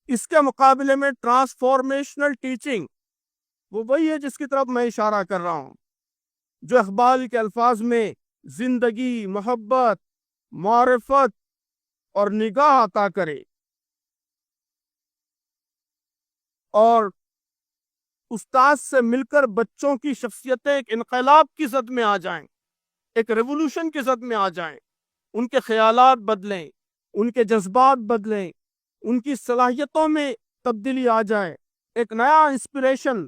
اس کے مقابلے میں ٹرانسفارمیشنل ٹیچنگ وہ وہی ہے جس کی طرف میں اشارہ کر رہا ہوں، جو اقبال کے الفاظ میں زندگی، محبت، معرفت اور نگاہ عطا کرے، اور استاد سے مل کر بچوں کی شخصیتیں ایک انقلاب کی زد میں آ جائیں، ایک ریولوشن کی زد میں آ جائیں، ان کے خیالات بدلیں، ان کے جذبات بدلیں، ان کی صلاحیتوں میں تبدیلی آ جائے، ایک نیا انسپریشن،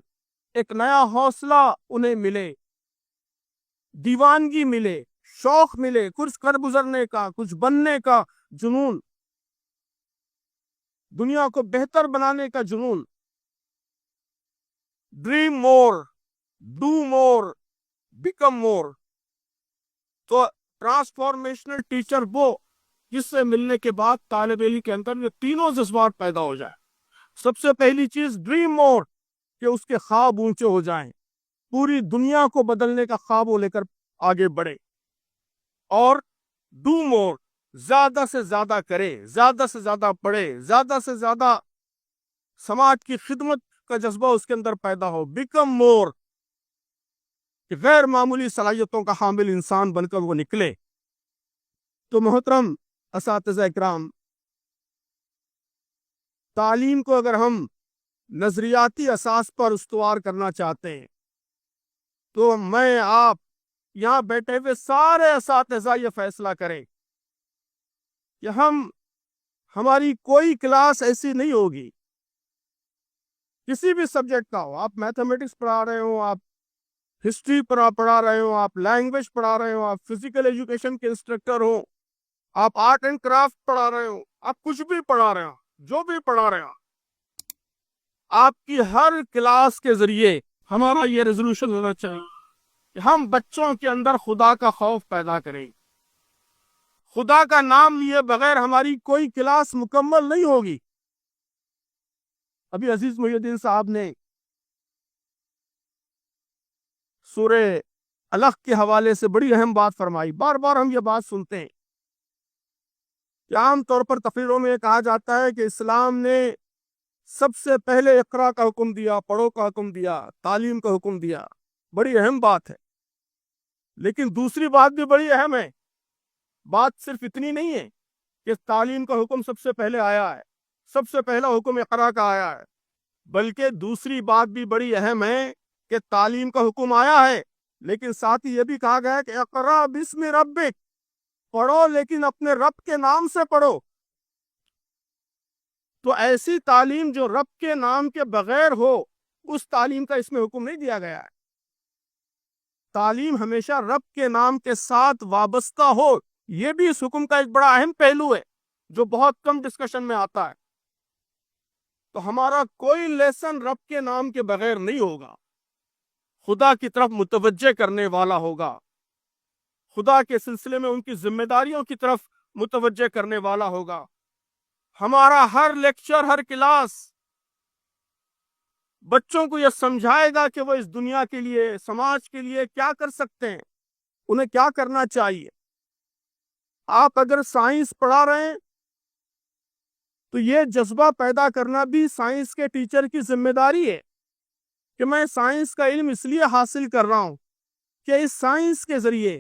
ایک نیا حوصلہ انہیں ملے، دیوانگی ملے، شوق ملے، کچھ کر گزرنے کا، کچھ بننے کا جنون، دنیا کو بہتر بنانے کا جنون. Dream more, do more, become more. تو ٹرانسفارمیشنل ٹیچر وہ جس سے ملنے کے بعد طالب علم کے اندر یہ تینوں جذبات پیدا ہو جائے. سب سے پہلی چیز ڈریم مور، کہ اس کے خواب اونچے ہو جائیں، پوری دنیا کو بدلنے کا خواب وہ لے کر آگے بڑھے. اور ڈو مور، زیادہ سے زیادہ کرے، زیادہ سے زیادہ پڑھے، زیادہ سے زیادہ سماج کی خدمت کا جذبہ اس کے اندر پیدا ہو. بیکم مور، کہ غیر معمولی صلاحیتوں کا حامل انسان بن کر وہ نکلے. تو محترم اساتذہ اکرام، تعلیم کو اگر ہم نظریاتی اساس پر استوار کرنا چاہتے ہیں تو میں آپ یہاں بیٹھے ہوئے سارے اساتذہ یہ فیصلہ کریں کہ ہماری کوئی کلاس ایسی نہیں ہوگی، کسی بھی سبجیکٹ کا ہو، آپ میتھمیٹکس پڑھا رہے ہو، آپ ہسٹری پڑھا رہے ہو، آپ لینگویج پڑھا رہے ہو، آپ فزیکل ایجوکیشن کے انسٹرکٹر ہو، آپ آرٹ اینڈ کرافٹ پڑھا رہے ہو، آپ کچھ بھی پڑھا رہے ہو، جو بھی پڑھا رہے ہو، آپ کی ہر کلاس کے ذریعے ہمارا یہ ریزولوشن ہونا چاہیے کہ ہم بچوں کے اندر خدا کا خوف پیدا کریں. خدا کا نام لیے بغیر ہماری کوئی کلاس مکمل نہیں ہوگی. ابھی عزیز محی الدین صاحب نے سورہ الق کے حوالے سے بڑی اہم بات فرمائی. بار بار ہم یہ بات سنتے ہیں کہ عام طور پر تقریروں میں کہا جاتا ہے کہ اسلام نے سب سے پہلے اقرا کا حکم دیا، پڑھو کا حکم دیا، تعلیم کا حکم دیا. بڑی اہم بات ہے، لیکن دوسری بات بھی بڑی اہم ہے. بات صرف اتنی نہیں ہے کہ تعلیم کا حکم سب سے پہلے آیا ہے، سب سے پہلا حکم اقرا کا آیا ہے، بلکہ دوسری بات بھی بڑی اہم ہے کہ تعلیم کا حکم آیا ہے لیکن ساتھ ہی یہ بھی کہا گیا ہے کہ اقرا بسم ربک، پڑھو لیکن اپنے رب کے نام سے پڑھو. تو ایسی تعلیم جو رب کے نام کے بغیر ہو، اس تعلیم کا اس میں حکم نہیں دیا گیا ہے. تعلیم ہمیشہ رب کے نام کے ساتھ وابستہ ہو، یہ بھی اس حکم کا ایک بڑا اہم پہلو ہے جو بہت کم ڈسکشن میں آتا ہے. تو ہمارا کوئی لیسن رب کے نام کے بغیر نہیں ہوگا، خدا کی طرف متوجہ کرنے والا ہوگا، خدا کے سلسلے میں ان کی ذمہ داریوں کی طرف متوجہ کرنے والا ہوگا. ہمارا ہر لیکچر، ہر کلاس بچوں کو یہ سمجھائے گا کہ وہ اس دنیا کے لیے، سماج کے لیے کیا کر سکتے ہیں، انہیں کیا کرنا چاہیے. آپ اگر سائنس پڑھا رہے ہیں تو یہ جذبہ پیدا کرنا بھی سائنس کے ٹیچر کی ذمہ داری ہے کہ میں سائنس کا علم اس لیے حاصل کر رہا ہوں کہ اس سائنس کے ذریعے،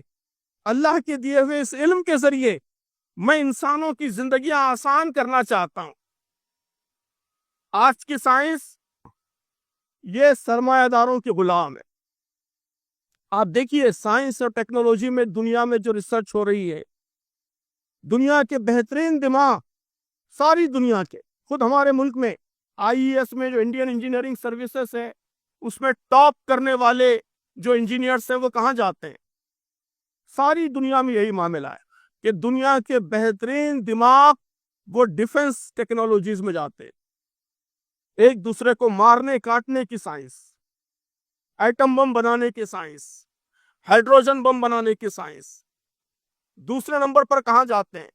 اللہ کے دیے ہوئے اس علم کے ذریعے میں انسانوں کی زندگیاں آسان کرنا چاہتا ہوں. آج کی سائنس یہ سرمایہ داروں کے غلام ہے. آپ دیکھیے سائنس اور ٹیکنالوجی میں دنیا میں جو ریسرچ ہو رہی ہے، دنیا کے بہترین دماغ، ساری دنیا کے، خود ہمارے ملک میں IES میں جو انڈین انجینئرنگ سروسز ہے، اس میں ٹاپ کرنے والے جو انجینئرس ہیں وہ کہاں جاتے ہیں؟ ساری دنیا میں یہی معاملہ ہے کہ دنیا کے بہترین دماغ وہ ڈیفنس ٹیکنالوجیز میں جاتے ہیں. ایک دوسرے کو مارنے کاٹنے کی سائنس، ایٹم بم بنانے کی سائنس، ہائیڈروجن بم بنانے کی سائنس. دوسرے نمبر پر کہاں جاتے ہیں؟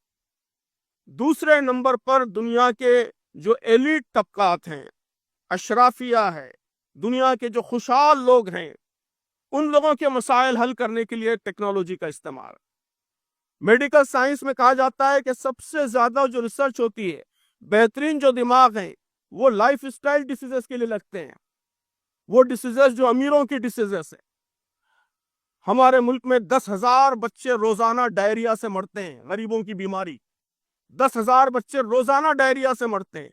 دوسرے نمبر پر دنیا کے جو ایلیٹ طبقات ہیں، اشرافیہ ہے، دنیا کے جو خوشحال لوگ ہیں، ان لوگوں کے مسائل حل کرنے کے لیے ٹیکنالوجی کا استعمال. میڈیکل سائنس میں کہا جاتا ہے کہ سب سے زیادہ جو ریسرچ ہوتی ہے، بہترین جو دماغ ہیں وہ لائف اسٹائل ڈیسیزز کے لیے لگتے ہیں، وہ ڈیسیزز جو امیروں کی ڈیسیزز ہیں۔ ہمارے ملک میں 10,000 بچے روزانہ ڈائریا سے مرتے ہیں، غریبوں کی بیماری۔ 10,000 بچے روزانہ ڈائریا سے مرتے ہیں،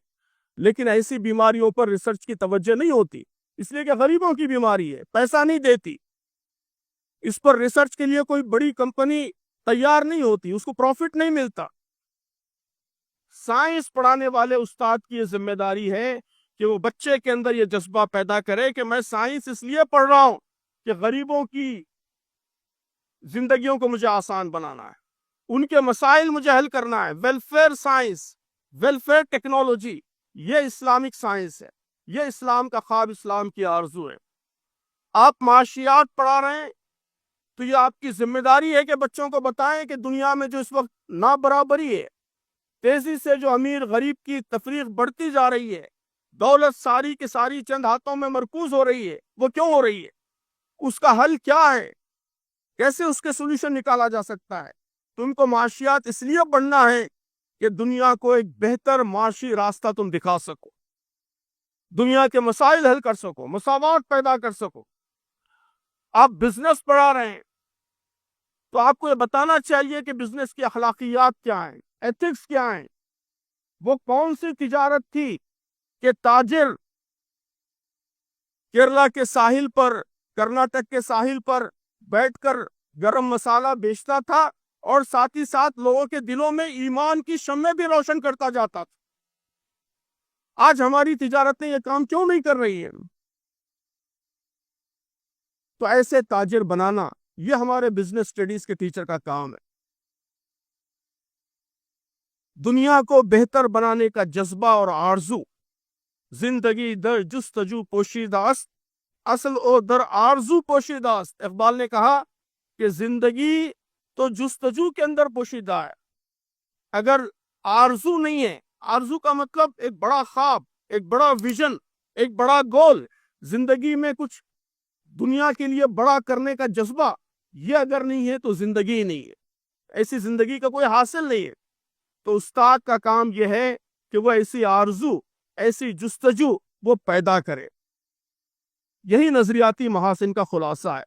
لیکن ایسی بیماریوں پر ریسرچ کی توجہ نہیں ہوتی، اس لیے کہ غریبوں کی بیماری ہے، پیسہ نہیں دیتی۔ اس پر ریسرچ کے لیے کوئی بڑی کمپنی تیار نہیں ہوتی، اس کو پروفٹ نہیں ملتا۔ سائنس پڑھانے والے استاد کی یہ ذمہ داری ہے کہ وہ بچے کے اندر یہ جذبہ پیدا کرے کہ میں سائنس اس لیے پڑھ رہا ہوں کہ غریبوں کی زندگیوں کو مجھے آسان بنانا ہے، ان کے مسائل مجھے حل کرنا ہے۔ ویلفیئر سائنس، ویلفیئر ٹیکنالوجی، یہ اسلامک سائنس ہے، یہ اسلام کا خواب، اسلام کی آرزو ہے۔ آپ معاشیات پڑھا رہے ہیں تو یہ آپ کی ذمہ داری ہے کہ بچوں کو بتائیں کہ دنیا میں جو اس وقت نابرابری ہے، تیزی سے جو امیر غریب کی تفریق بڑھتی جا رہی ہے، دولت ساری کی ساری چند ہاتھوں میں مرکوز ہو رہی ہے، وہ کیوں ہو رہی ہے؟ اس کا حل کیا ہے؟ کیسے اس کے سولوشن نکالا جا سکتا ہے؟ تم کو معاشیات اس لیے پڑھنا ہے کہ دنیا کو ایک بہتر معاشی راستہ تم دکھا سکو، دنیا کے مسائل حل کر سکو، مساوات پیدا کر سکو۔ آپ بزنس پڑھا رہے ہیں تو آپ کو یہ بتانا چاہیے کہ بزنس کی اخلاقیات کیا ہیں، ایتھکس کیا ہیں۔ وہ کون سی تجارت تھی کہ تاجر کیرلا کے ساحل پر، کرناٹک کے ساحل پر بیٹھ کر گرم مسالہ بیچتا تھا اور ساتھ ہی ساتھ لوگوں کے دلوں میں ایمان کی شمع بھی روشن کرتا جاتا تھا۔ آج ہماری تجارتیں یہ کام کیوں نہیں کر رہی ہیں؟ تو ایسے تاجر بنانا یہ ہمارے بزنس اسٹڈیز کے ٹیچر کا کام ہے۔ دنیا کو بہتر بنانے کا جذبہ اور آرزو، زندگی در جستجو پوشیدہ است، اصل او در آرزو پوشیدہ است۔ اقبال نے کہا کہ زندگی تو جستجو کے اندر پوشیدہ ہے، اگر آرزو نہیں ہے، آرزو کا مطلب ایک بڑا خواب، ایک بڑا ویژن، ایک بڑا گول، زندگی میں کچھ دنیا کے لیے بڑا کرنے کا جذبہ، یہ اگر نہیں ہے تو زندگی ہی نہیں ہے، ایسی زندگی کا کوئی حاصل نہیں ہے۔ تو استاد کا کام یہ ہے کہ وہ ایسی آرزو، ایسی جستجو وہ پیدا کرے۔ یہی نظریاتی محاسن کا خلاصہ ہے۔